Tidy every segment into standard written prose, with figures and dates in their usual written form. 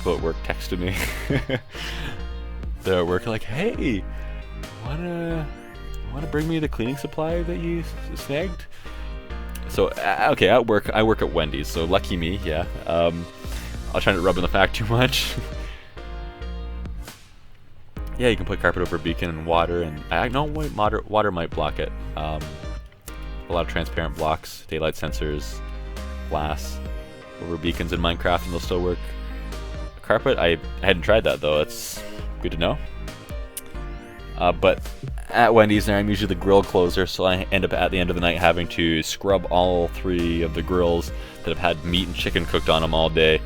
people at work texted me. They're at work like, "Hey, wanna bring me the cleaning supply that you snagged?" So okay, at work, I work at Wendy's, so lucky me. Yeah. I'll try not to rub in the fact too much. Yeah, you can put carpet over beacon and water, and I know water might block it. A lot of transparent blocks, daylight sensors, glass over beacons in Minecraft, and they'll still work. Carpet, I hadn't tried that though. That's good to know. But at Wendy's, I'm usually the grill closer, so I end up at the end of the night having to scrub all 3 of the grills that have had meat and chicken cooked on them all day.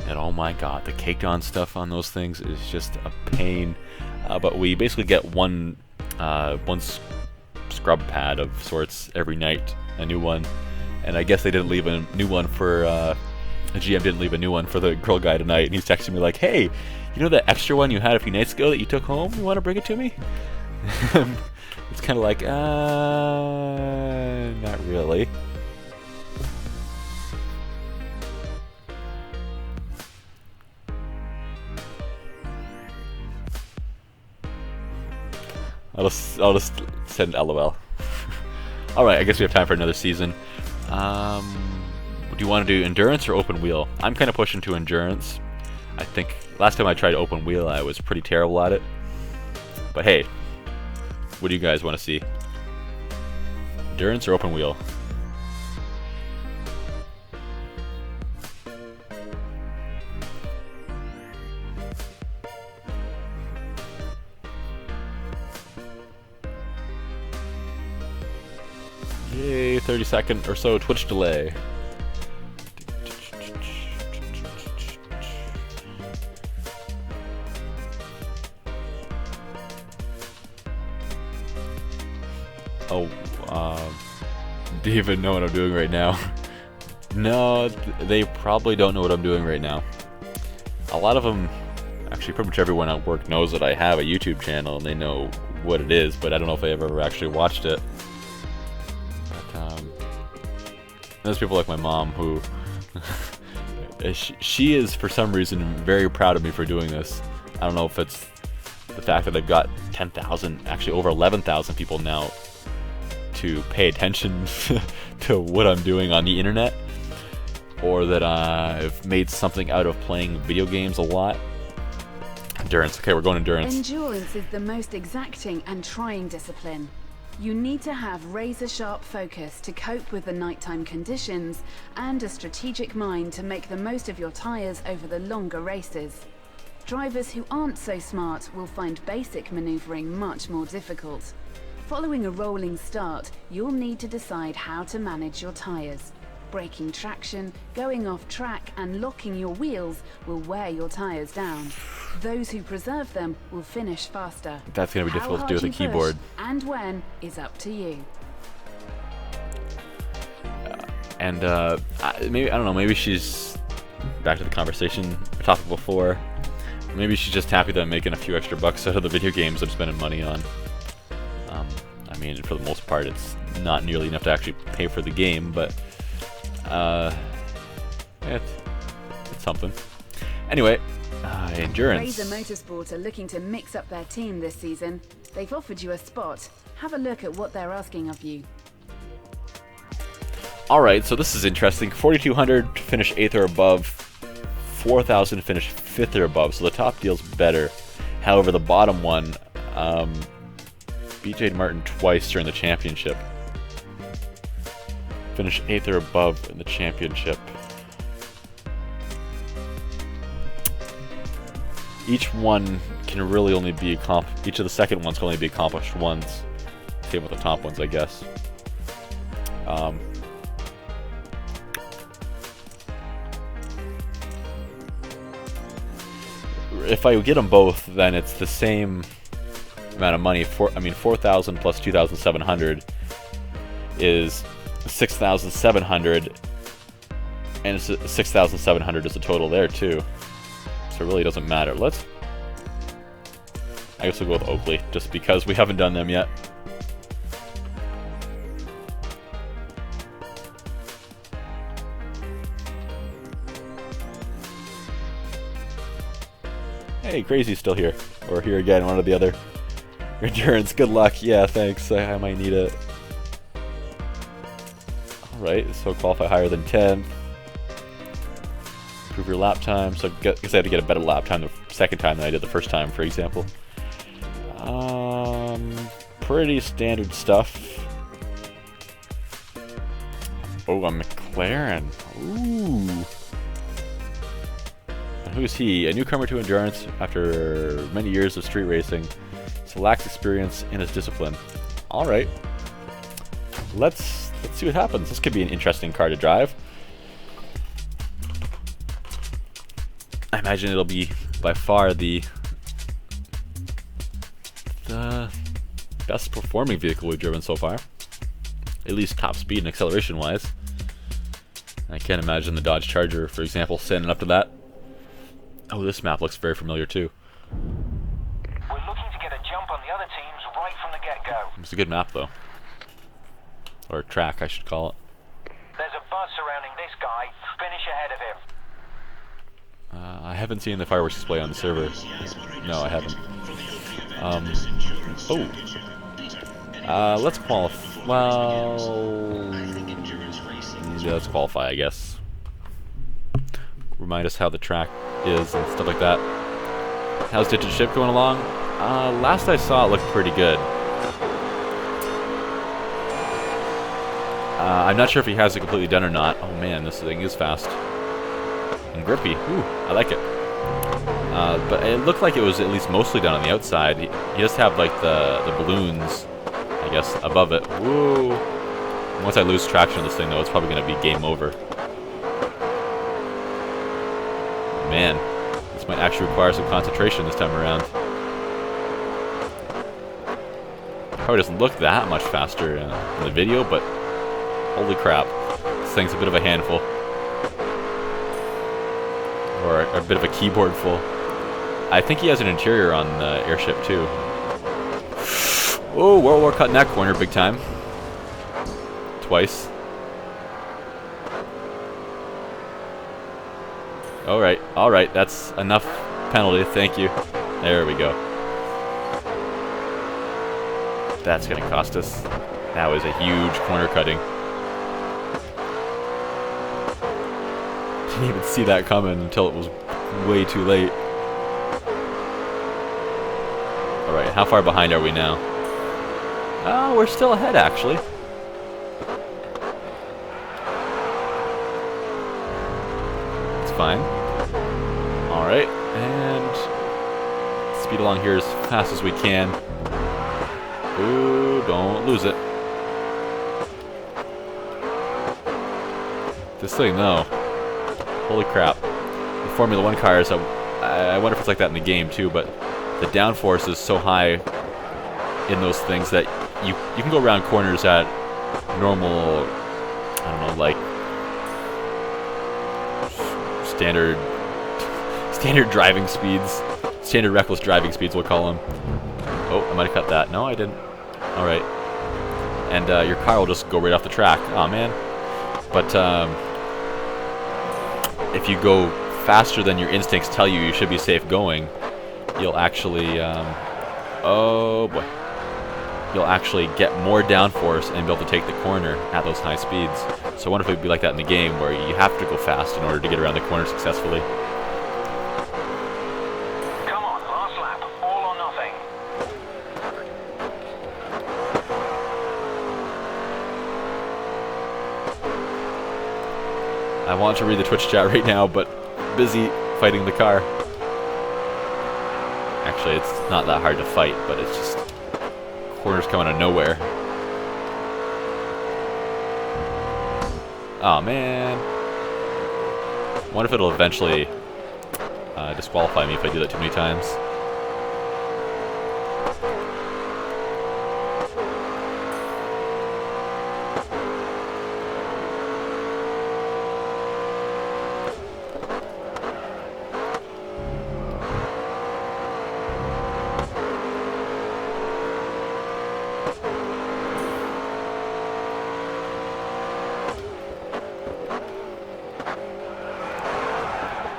And oh my god, the caked on stuff on those things is just a pain. But we basically get one scrub pad of sorts every night, a new one. And I guess they didn't leave a new one for, the GM didn't leave a new one for the grill guy tonight. And he's texting me like, "Hey, you know that extra one you had a few nights ago that you took home? You want to bring it to me?" It's kind of like, not really. I'll just send LOL. Alright, I guess we have time for another season. Do you want to do endurance or open wheel? I'm kind of pushing to endurance. I think last time I tried open wheel, I was pretty terrible at it. But hey, what do you guys want to see? Endurance or open wheel? Yay, 30-second or so Twitch delay. Oh, do you even know what I'm doing right now? No, they probably don't know what I'm doing right now. A lot of them, actually pretty much everyone at work knows that I have a YouTube channel and they know what it is, but I don't know if they've ever actually watched it. But, there's people like my mom who, she is for some reason very proud of me for doing this. I don't know if it's the fact that they've got 10,000, actually over 11,000 people now to pay attention to what I'm doing on the internet, or that I've made something out of playing video games a lot. Endurance. Okay, we're going endurance. Endurance is the most exacting and trying discipline. You need to have razor-sharp focus to cope with the nighttime conditions and a strategic mind to make the most of your tires over the longer races. Drivers who aren't so smart will find basic maneuvering much more difficult. Following a rolling start, you'll need to decide how to manage your tires. Braking traction, going off track and locking your wheels will wear your tires down. Those who preserve them will finish faster. That's going to be difficult to do with a keyboard. And when is up to you. Maybe, I don't know, maybe she's back to the conversation topic before. Maybe she's just happy that I'm making a few extra bucks out of the video games I'm spending money on. I mean, for the most part, it's not nearly enough to actually pay for the game, but it's something. Anyway, endurance. Razor Motorsport are looking to mix up their team this season. They've offered you a spot. Have a look at what they're asking of you. Alright, so this is interesting. 4,200 to finish 8th or above. 4,000 to finish 5th or above, so the top deal's better. However, the bottom one, BJ Martin twice during the championship. Finish 8th or above in the championship. Each one can really only be each of the second ones can only be accomplished once. Same with the top ones, I guess. If I get them both, then it's the same amount of money. 4,000 plus 2,700 is 6,700, and it's 6,700 is the total there too. So it really doesn't matter. I guess we'll go with Oakley, just because we haven't done them yet. Hey, Crazy's still here. Or here again, one or the other. Endurance, good luck. Yeah, thanks. I might need it. Alright, so qualify higher than 10th. Improve your lap time. So I guess I had to get a better lap time the second time than I did the first time, for example. Pretty standard stuff. Oh, a McLaren. Ooh. And who's he? A newcomer to endurance after many years of street racing. So lacks experience in his discipline. Alright. Let's see what happens. This could be an interesting car to drive. I imagine it'll be by far the best performing vehicle we've driven so far. At least top speed and acceleration wise. I can't imagine the Dodge Charger, for example, standing up to that. Oh, this map looks very familiar too. We're looking to get a jump on the other teams right from the get-go. It's a good map though. Or track, I should call it. There's a buzz surrounding this guy. Finish ahead of him. I haven't seen the fireworks display on the server. No, I haven't. Let's qualify. Well, yeah, let's qualify, I guess. Remind us how the track is and stuff like that. How's Ditch and Ship going along? Last I saw, it looked pretty good. I'm not sure if he has it completely done or not. Oh man, this thing is fast and grippy. Ooh, I like it. But it looked like it was at least mostly done on the outside. He does have like the balloons, I guess, above it. Woo! Once I lose traction on this thing, though, it's probably going to be game over. Man, this might actually require some concentration this time around. Probably doesn't look that much faster in the video, but holy crap, this thing's a bit of a handful. Or a bit of a keyboard full. I think he has an interior on the airship too. Oh, we're cutting that corner big time. Twice. Alright, that's enough penalty, thank you. There we go. That's gonna cost us. That was a huge corner cutting. Didn't even see that coming until it was way too late. Alright, how far behind are we now? Oh, we're still ahead actually. It's fine. Alright, and speed along here as fast as we can. Ooh, don't lose it. This thing though, holy crap. The Formula 1 cars, I wonder if it's like that in the game too, but the downforce is so high in those things that you can go around corners at normal, I don't know, like standard driving speeds, standard reckless driving speeds we'll call them. Oh, I might have cut that. No, I didn't. Alright. And your car will just go right off the track. Aw, man. But if you go faster than your instincts tell you you should be safe going, you'll actually, oh boy. You'll actually get more downforce and be able to take the corner at those high speeds. So I wonder if it would be like that in the game where you have to go fast in order to get around the corner successfully. Come on, last lap. All or nothing. I want to read the Twitch chat right now, but busy fighting the car. Actually, it's not that hard to fight, but it's just corners come out of nowhere. Oh man. I wonder if it'll eventually disqualify me if I do that too many times.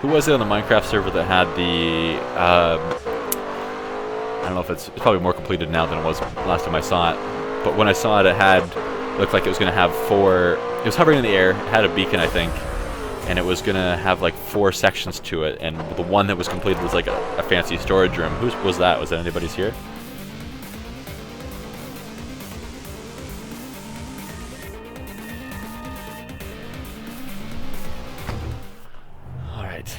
Who was it on the Minecraft server that had the, I don't know if it's probably more completed now than it was last time I saw it, but when I saw it, looked like it was going to have it was hovering in the air, it had a beacon, I think, and it was going to have like 4 sections to it, and the one that was completed was like a fancy storage room. Who was that? Was that anybody's here? Alright.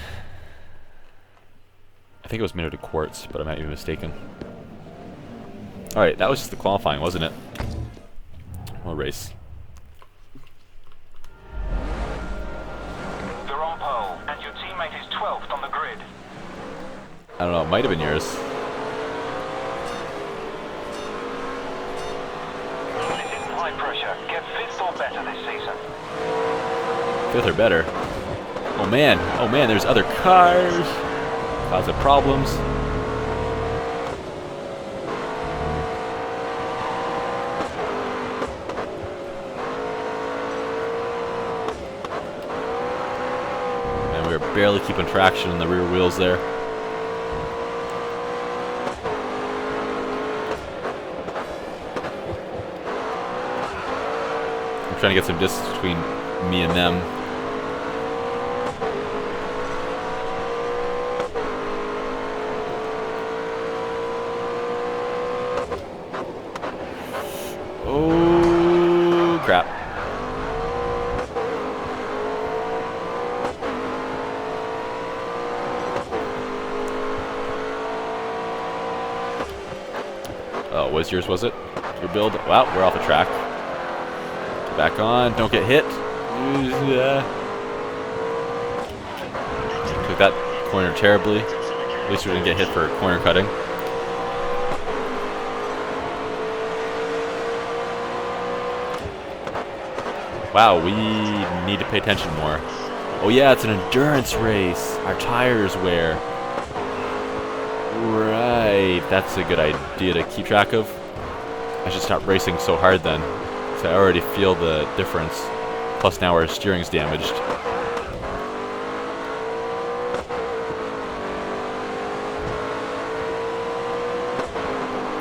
I think it was made out of quartz, but I might be mistaken. Alright, that was just the qualifying, wasn't it? We'll race. You're on pole, and your teammate is 12th on the grid. I don't know, it might have been yours. This isn't high pressure. Get 5th or better this season. 5th or better. Oh man, there's other cars. Lots of problems. And we were barely keeping traction in the rear wheels there. I'm trying to get some distance between me and them. Oh, crap. Oh, was yours, was it? Your build? Wow, we're off the track. Back on, don't get hit. Took that corner terribly. At least we didn't get hit for corner cutting. Wow, we need to pay attention more. Oh yeah, it's an endurance race. Our tires wear. Right, that's a good idea to keep track of. I should stop racing so hard then, because I already feel the difference. Plus now our steering's damaged.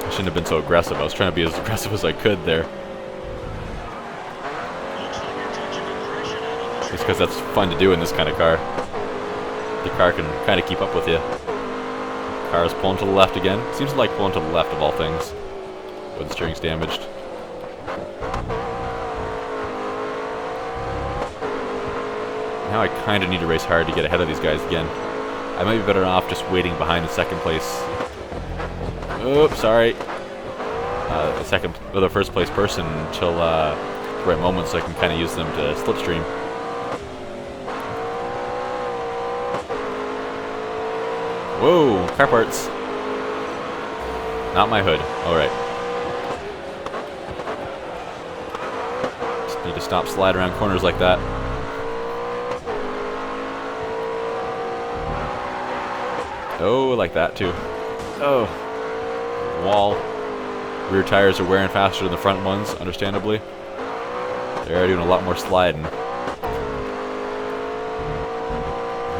I shouldn't have been so aggressive. I was trying to be as aggressive as I could there. Just because that's fun to do in this kind of car. The car can kind of keep up with you. Car is pulling to the left again. Seems like pulling to the left of all things when the steering's damaged. Now I kind of need to race hard to get ahead of these guys again. I might be better off just waiting behind the second place. Oops, sorry. The first place person until the right moment, so I can kind of use them to slipstream. Whoa, car parts. Not my hood. Alright. Just need to stop sliding around corners like that. Oh, like that too. Oh. Wall. Rear tires are wearing faster than the front ones, understandably. They're doing a lot more sliding. How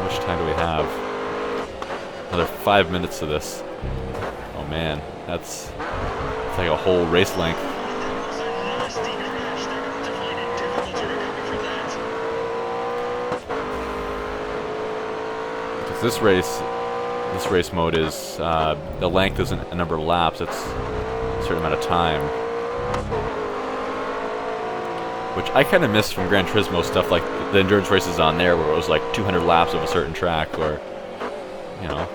much time do we have? Another 5 minutes to this. Oh man, that's like a whole race length. Because this race mode is the length isn't a number of laps; it's a certain amount of time. Which I kind of miss from Gran Turismo stuff, like the endurance races on there, where it was like 200 laps of a certain track, or you know.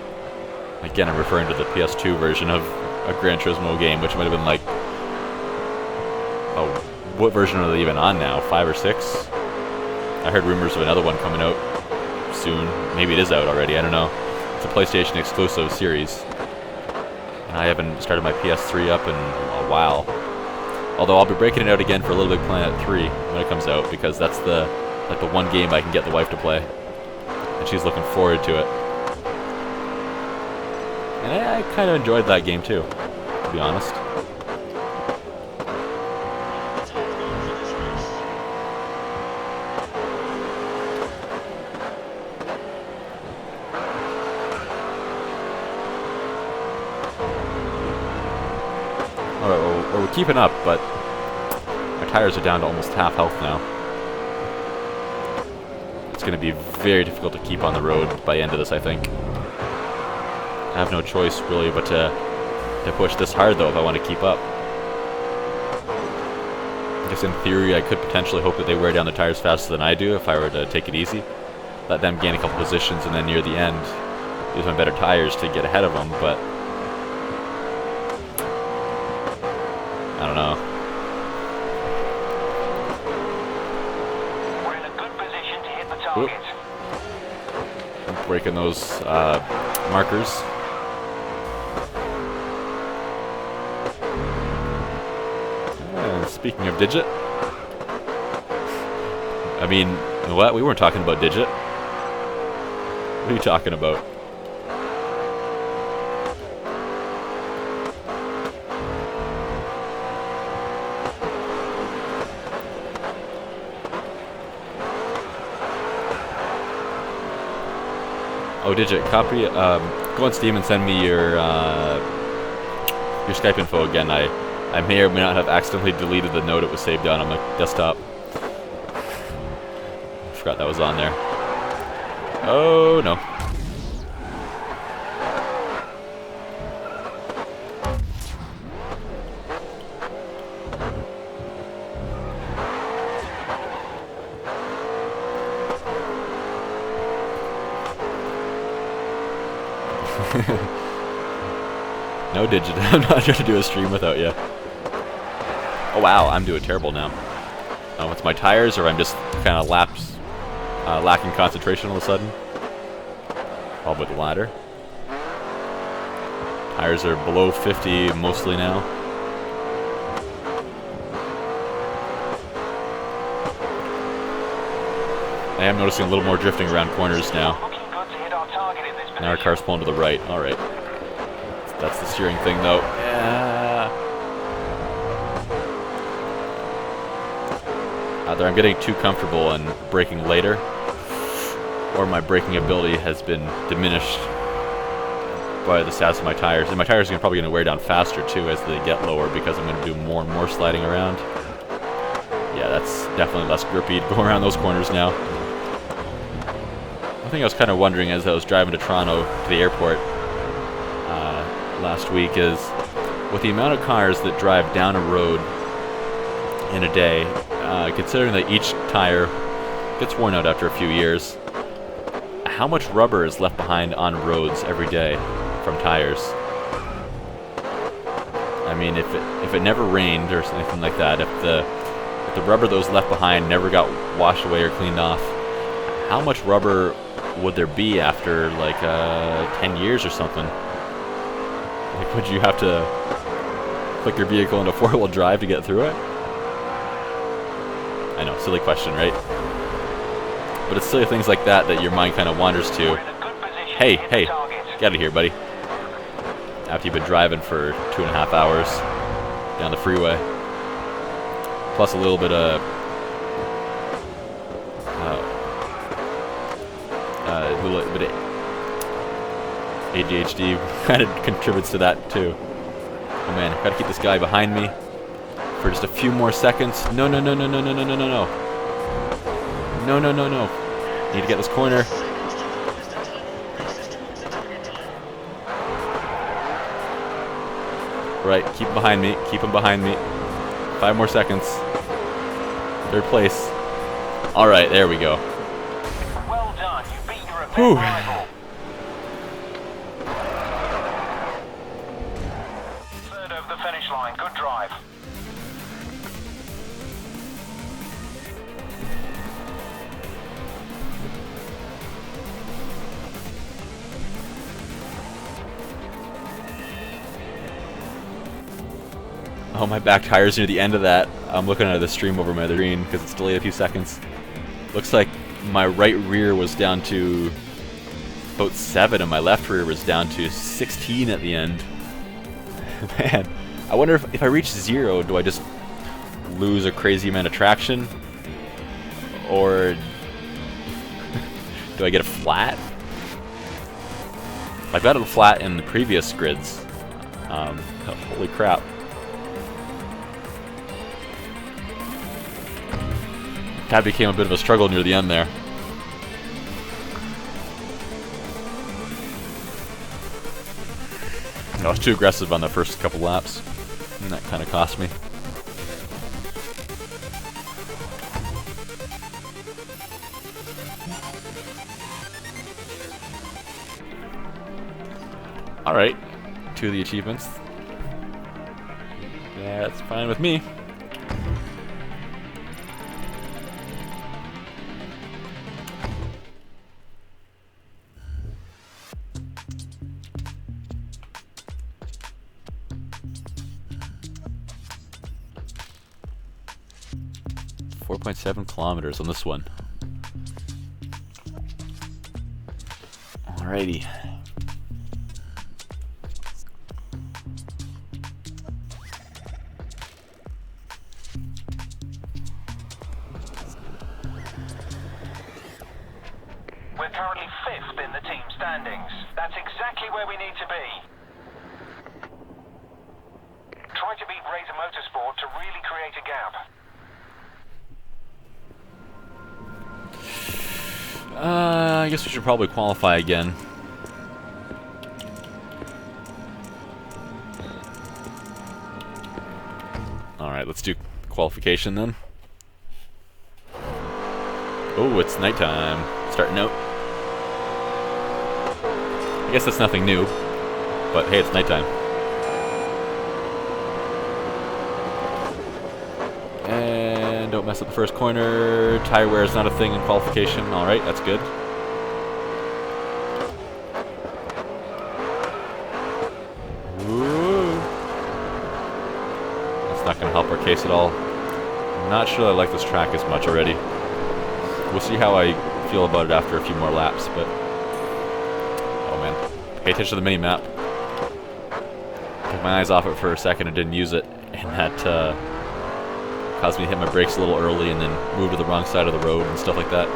Again, I'm referring to the PS2 version of a Gran Turismo game, which might have been like, oh, what version are they even on now? 5 or 6? I heard rumors of another one coming out soon. Maybe it is out already, I don't know. It's a PlayStation exclusive series. And I haven't started my PS3 up in a while. Although I'll be breaking it out again for Little Big Planet 3 when it comes out, because that's the one game I can get the wife to play. And she's looking forward to it. And I kind of enjoyed that game too, to be honest. we're keeping up, but our tires are down to almost half health now. It's going to be very difficult to keep on the road by the end of this, I think. I have no choice, really, but to push this hard, though, if I want to keep up. I guess in theory, I could potentially hope that they wear down the tires faster than I do if I were to take it easy. Let them gain a couple positions, and then near the end, use my better tires to get ahead of them, but I don't know. We're in a good position to hit the target. I'm breaking those markers. Speaking of Digit, I mean, what? We weren't talking about Digit. What are you talking about? Oh, Digit, copy. Go on Steam and send me your Skype info again. I may or may not have accidentally deleted the note it was saved on my desktop. I forgot that was on there. Oh no. No, Digit. I'm not trying to do a stream without you. Oh wow, I'm doing terrible now. It's my tires, or I'm just kind of lacking concentration all of a sudden. Probably the latter. Tires are below 50 mostly now. I am noticing a little more drifting around corners now. Looking good to hit our target in this position. Now our car's pulling to the right. All right. That's the steering thing, though. Yeah. Either I'm getting too comfortable and braking later, or my braking ability has been diminished by the status of my tires. And my tires are probably going to wear down faster, too, as they get lower, because I'm going to do more and more sliding around. Yeah, that's definitely less grippy to go around those corners now. One thing I was kind of wondering as I was driving to Toronto, to the airport, last week, is with the amount of cars that drive down a road in a day, considering that each tire gets worn out after a few years, how much rubber is left behind on roads every day from tires? I mean, if it never rained or anything like that, if the rubber that was left behind never got washed away or cleaned off, how much rubber would there be after like 10 years or something? Like, would you have to click your vehicle into four-wheel drive to get through it? I know, silly question, right? But it's silly things like that that your mind kind of wanders to. Hey, get out of here, buddy. After you've been driving for 2.5 hours down the freeway. Plus a little bit of ADHD kind of contributes to that too. Oh man, gotta keep this guy behind me for just a few more seconds. No. No. Need to get this corner. Right, keep him behind me. Keep him behind me. 5 more seconds. 3rd place. All right, there we go. Well done. You beat your event rival. 3rd over the finish line. Good drive. Oh, my back tire's near the end of that. I'm looking at the stream over my screen because it's delayed a few seconds. Looks like my right rear was down to about 7 and my left rear was down to 16 at the end. Man, I wonder if I reach 0, do I just lose a crazy amount of traction? Or do I get a flat? I've got it flat in the previous grids. Holy crap. That became a bit of a struggle near the end there. I was too aggressive on the first couple laps, and that kind of cost me. Alright, 2 of the achievements. Yeah, that's fine with me. .7 kilometers on this one. Alrighty. We're currently 5th in the team standings. That's exactly where we need to be. Try to beat Razor Motorsport to really create a gap. I guess we should probably qualify again. Alright, let's do qualification then. Oh, it's nighttime. Starting out. I guess that's nothing new, but hey, it's nighttime. And don't mess up the first corner. Tire wear is not a thing in qualification. Alright, that's good. Ooh. That's not going to help our case at all. I'm not sure I like this track as much already. We'll see how I feel about it after a few more laps, but... Oh man. Pay attention to the mini-map. Took my eyes off it for a second and didn't use it, and that caused me to hit my brakes a little early and then move to the wrong side of the road and stuff like that.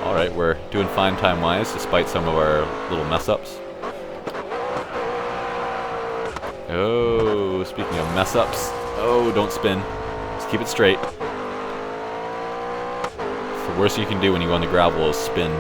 Alright, we're doing fine time-wise despite some of our little mess-ups. Oh, speaking of mess-ups. Oh, don't spin. Just keep it straight. It's the worst you can do when you go on the gravel is spin.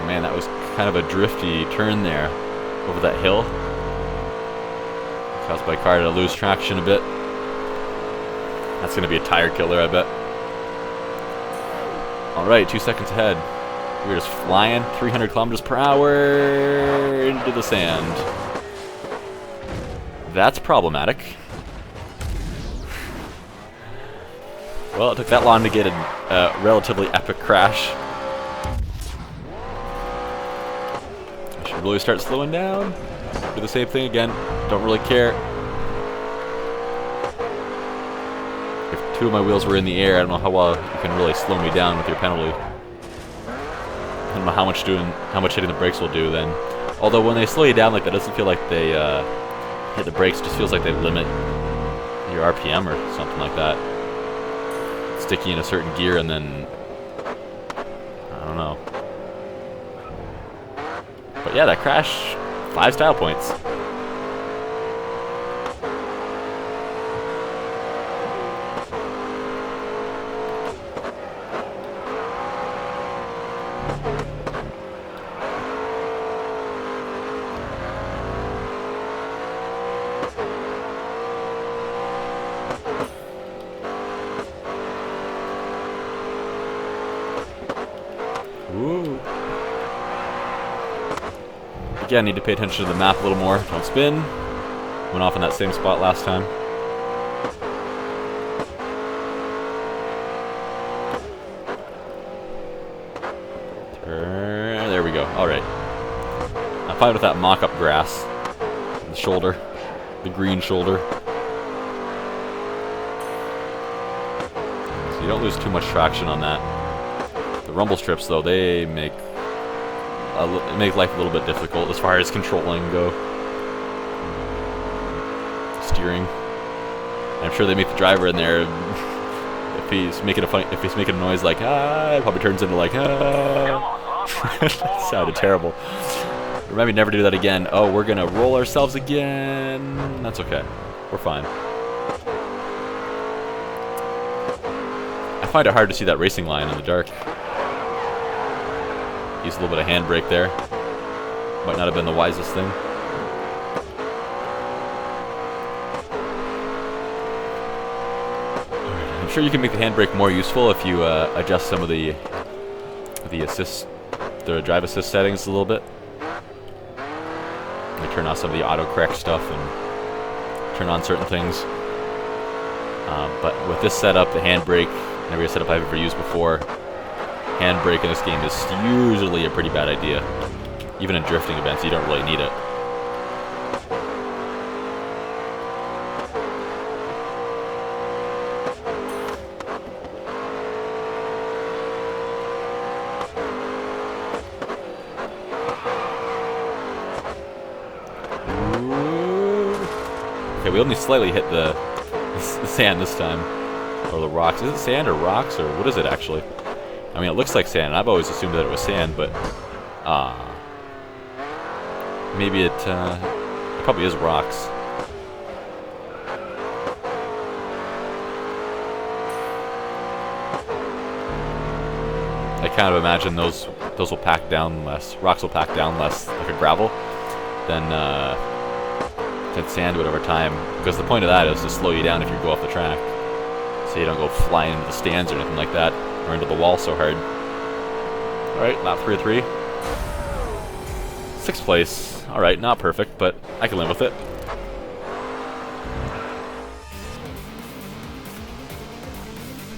Man, that was kind of a drifty turn there over that hill. Caused my car to lose traction a bit. That's going to be a tire killer, I bet. Alright, 2 seconds ahead. We're just flying 300 kilometers per hour into the sand. That's problematic. Well, it took that long to get a relatively epic crash. Really start slowing down. Do the same thing again. Don't really care. If 2 of my wheels were in the air, I don't know how well you can really slow me down with your penalty. I don't know how much hitting the brakes will do then. Although when they slow you down like that, it doesn't feel like they hit the brakes. It just feels like they limit your RPM or something like that. Stick you in a certain gear and then I don't know. But yeah, that crash, 5 style points. Ooh. Again, need to pay attention to the map a little more. Don't spin. Went off in that same spot last time. Turn. There we go. Alright. I'm fine with that mock-up grass. The shoulder. The green shoulder. So you don't lose too much traction on that. The rumble strips, though, they make life a little bit difficult as far as controlling go. Steering. I'm sure they make the driver in there. If he's making a noise like it probably turns into like That sounded terrible. Remind me never to do that again. Oh, we're gonna roll ourselves again. That's okay. We're fine. I find it hard to see that racing line in the dark. Use a little bit of handbrake there. Might not have been the wisest thing. I'm sure you can make the handbrake more useful if you adjust some of the drive assist settings a little bit. Like turn off some of the autocorrect stuff and turn on certain things. But with this setup, the handbrake, every setup I've ever used before, handbrake in this game is usually a pretty bad idea. Even in drifting events, you don't really need it. Okay, we only slightly hit the sand this time. Or the rocks. Is it sand or rocks, or what is it actually? I mean, it looks like sand, and I've always assumed that it was sand, but maybe it probably is rocks. I kind of imagine those will pack down less. Rocks will pack down less like a gravel than sand would over time, because the point of that is to slow you down if you go off the track, so you don't go flying into the stands or anything like that, or into the wall so hard. Alright, lap 3 of 3. 6th place. Alright, not perfect, but I can live with it.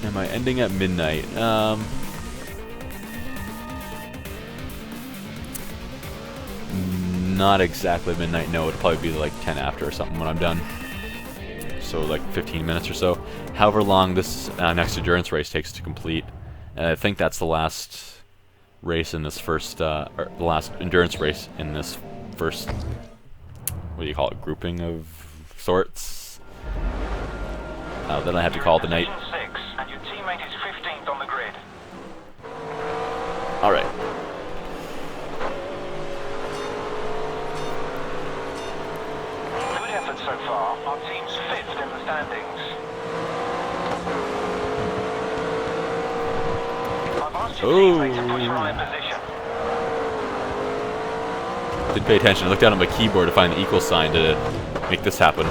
Am I ending at midnight? Not exactly midnight, no. It'll probably be like 10 after or something when I'm done. So like 15 minutes or so. However long this next endurance race takes to complete. And I think that's the last race in this first, or the last endurance race in this first, what do you call it, grouping of sorts? Then I have to call it the night. And your teammate is 15th on the grid. Alright. Good effort so far. Our team's 5th in the standings. I've asked your teammate to push right position. Didn't pay attention. I looked down at my keyboard to find the equal sign to make this happen.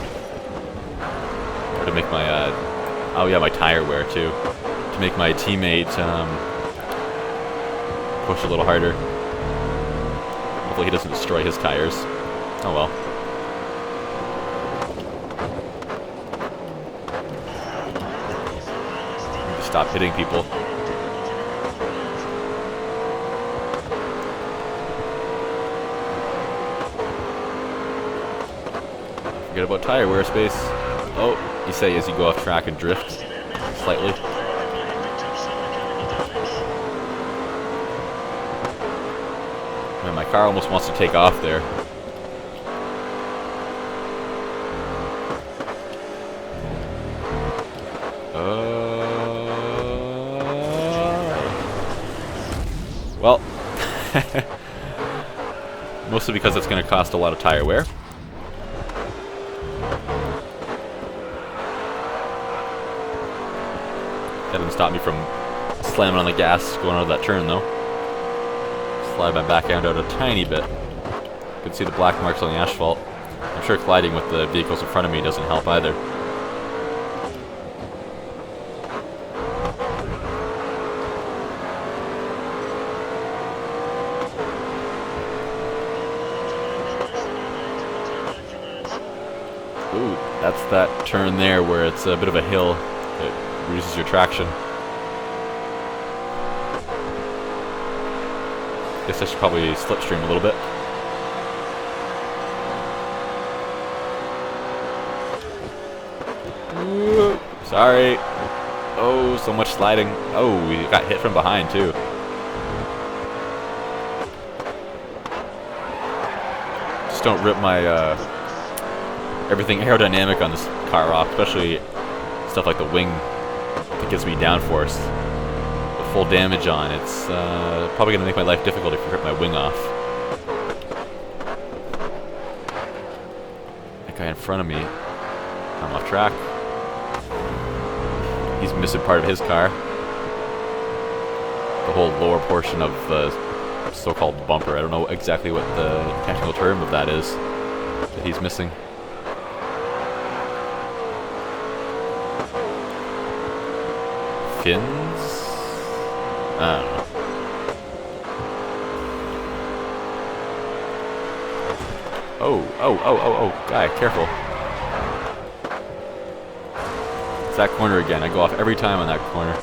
Or to make my, oh yeah, my tire wear too. To make my teammate push a little harder. Hopefully he doesn't destroy his tires. Oh well. Need to stop hitting people. Forget about tire wear space. Oh, you say as you go off track and drift slightly. Man, my car almost wants to take off there. Well, mostly because it's going to cost a lot of tire wear. That didn't stop me from slamming on the gas going out of that turn, though. Slide my back end out a tiny bit. You can see the black marks on the asphalt. I'm sure colliding with the vehicles in front of me doesn't help either. Ooh, that's that turn there where it's a bit of a hill. It reduces your traction. Guess I should probably slipstream a little bit. Ooh, sorry. Oh, so much sliding. Oh, we got hit from behind too. Just don't rip my everything aerodynamic on this car off, especially stuff like the wing that gives me downforce. The full damage on it's probably gonna make my life difficult if I rip my wing off. That guy in front of me, I'm off track. He's missing part of his car. The whole lower portion of the so-called bumper. I don't know exactly what the technical term of that is that he's missing. Fins? I don't know. Oh, guy, careful. It's that corner again. I go off every time on that corner.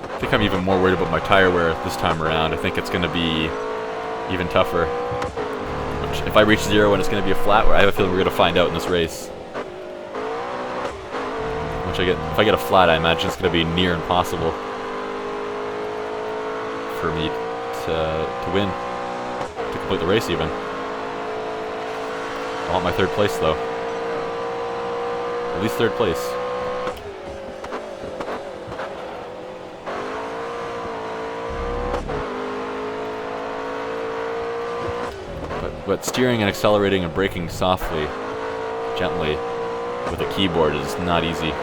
I think I'm even more worried about my tire wear this time around. I think it's going to be even tougher. If I reach 0 and it's going to be a flat, I have a feeling we're going to find out in this race. If I get a flat, I imagine it's going to be near impossible for me to win, to complete the race even. I want my 3rd place though. At least 3rd place. But steering and accelerating and braking softly, gently, with a keyboard is not easy.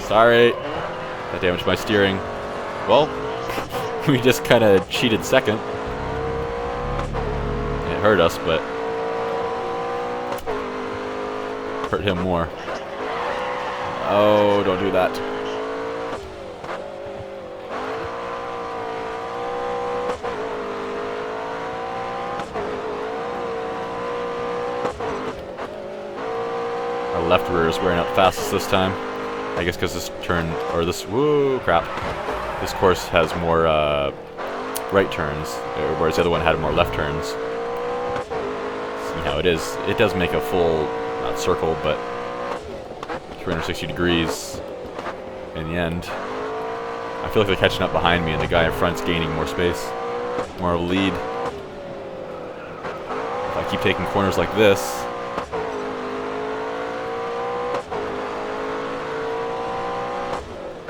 Sorry, that damaged my steering. Well, we just kind of cheated 2nd. It hurt us, but hurt him more. Oh, don't do that. Our left rear is wearing out fastest this time. I guess because this turn, or this, whoa, crap. This course has more right turns, whereas the other one had more left turns. See how it is. It does make a full, not circle, but 360 degrees in the end. I feel like they're catching up behind me and the guy in front's gaining more space, more of a lead. If I keep taking corners like this,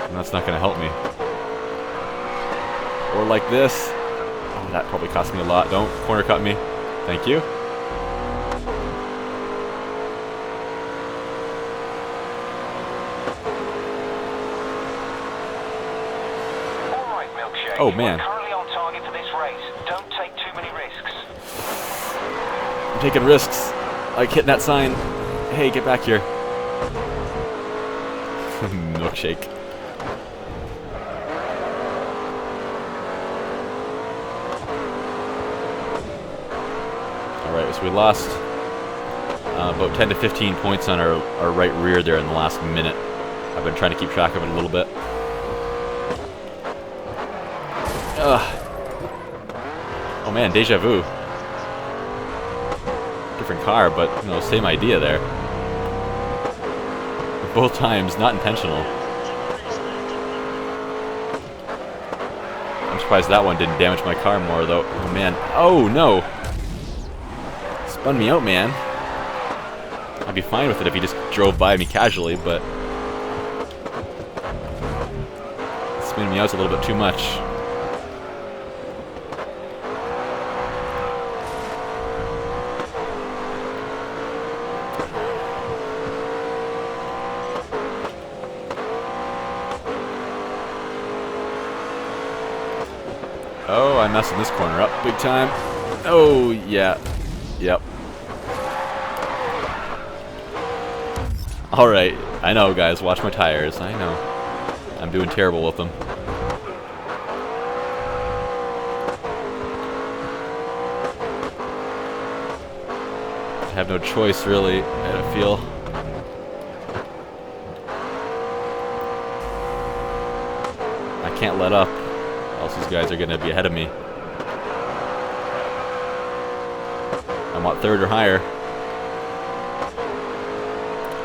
and that's not going to help me. Or like this. Oh, that probably cost me a lot. Don't corner cut me. Thank you. Oh man. Currently on target for this race. Don't take too many risks. I'm taking risks. Like hitting that sign. Hey, get back here. Milkshake. Alright, so we lost about 10 to 15 points on our right rear there in the last minute. I've been trying to keep track of it a little bit. Oh man, deja vu. Different car, but you know, same idea there. Both times, not intentional. I'm surprised that one didn't damage my car more, though. Oh man. Oh no! Spun me out, man. I'd be fine with it if he just drove by me casually, but spinning me out's a little bit too much. Oh, I'm messing this corner up big time. Oh, yeah. Yep. Alright, I know, guys. Watch my tires. I know. I'm doing terrible with them. I have no choice, really, I feel. I can't let up, else these guys are going to be ahead of me. I want third or higher.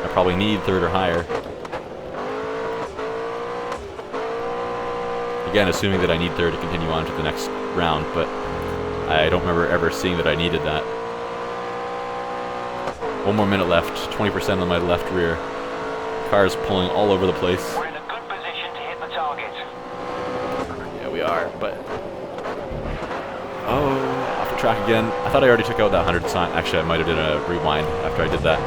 I probably need third or higher. Again, assuming that I need third to continue on to the next round, but I don't remember ever seeing that I needed that. 1 more minute left, 20% on my left rear. Cars pulling all over the place. We're in a good position to hit the target. Yeah, we are, but... Oh, off the track again. I thought I already took out that 100 sign. Actually, I might have done a rewind after I did that.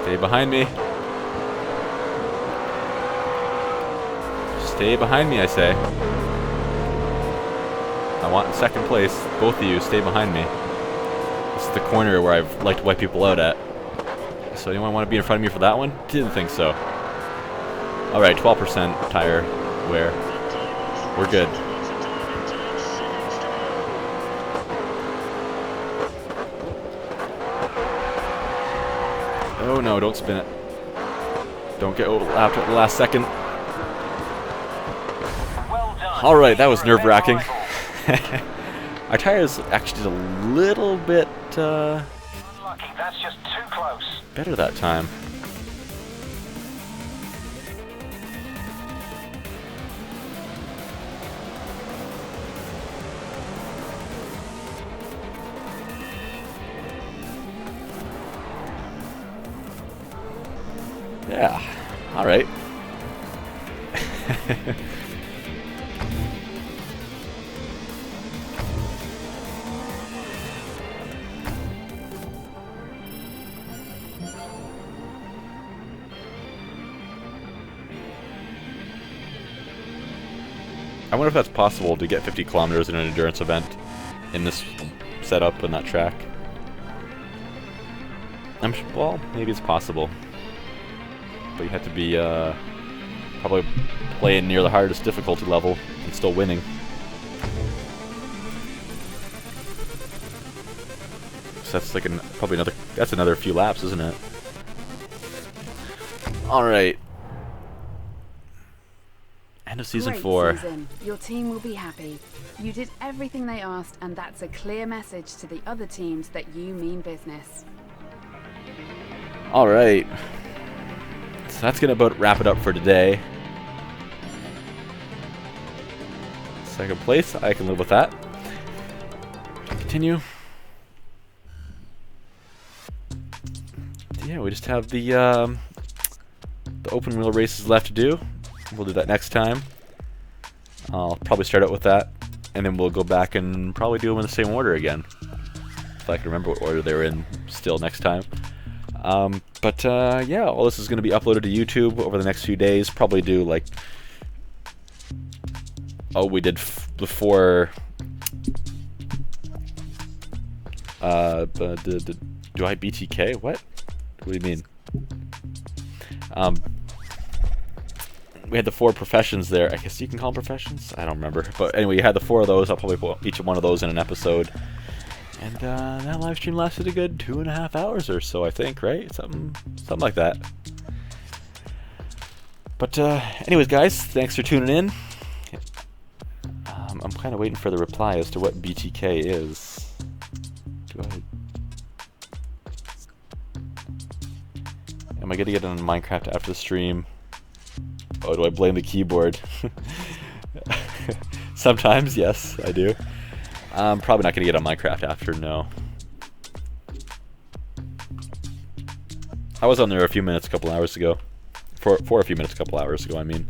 Stay behind me. Stay behind me, I say. I want in second place. Both of you, stay behind me. This is the corner where I've liked to wipe people out at. So anyone want to be in front of me for that one? Didn't think so. Alright, 12% tire wear. We're good. Oh no, don't spin it. Don't get lapped at the last second. Alright, that was nerve-wracking. Our tires actually did a little bit Lucky, that's just too close. better that time. Yeah, alright. I wonder if that's possible to get 50 kilometers in an endurance event in this setup and that track. Well, maybe it's possible. But you have to be probably playing near the hardest difficulty level and still winning. So that's like probably another few laps, isn't it? All right. End of season 4. Season. Your team will be happy. You did everything they asked, and that's a clear message to the other teams that you mean business. All right. So that's gonna about wrap it up for today. Second place, I can live with that. Continue. Yeah, we just have the open wheel races left to do. We'll do that next time. I'll probably start out with that, and then we'll go back and probably do them in the same order again. If I can remember what order they were in still next time. Yeah, all this is going to be uploaded to YouTube over the next few days. Probably do like... Oh, we did before... do I BTK? What? What do you mean? We had the 4 professions there. I guess you can call them professions? I don't remember. But anyway, you had the 4 of those. I'll probably put each one of those in an episode. And that live stream lasted a good 2.5 hours or so, I think, right? Something like that. But anyways, guys, thanks for tuning in. I'm kind of waiting for the reply as to what BTK is. Am I going to get on Minecraft after the stream? Oh, do I blame the keyboard? Sometimes, yes, I do. I'm probably not going to get on Minecraft after, no. I was on there a few minutes, a couple hours ago. For a few minutes, a couple hours ago, I mean.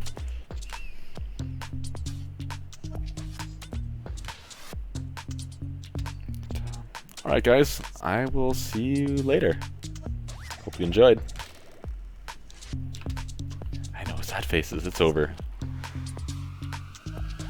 Alright, guys. I will see you later. Hope you enjoyed. I know, sad faces. It's over.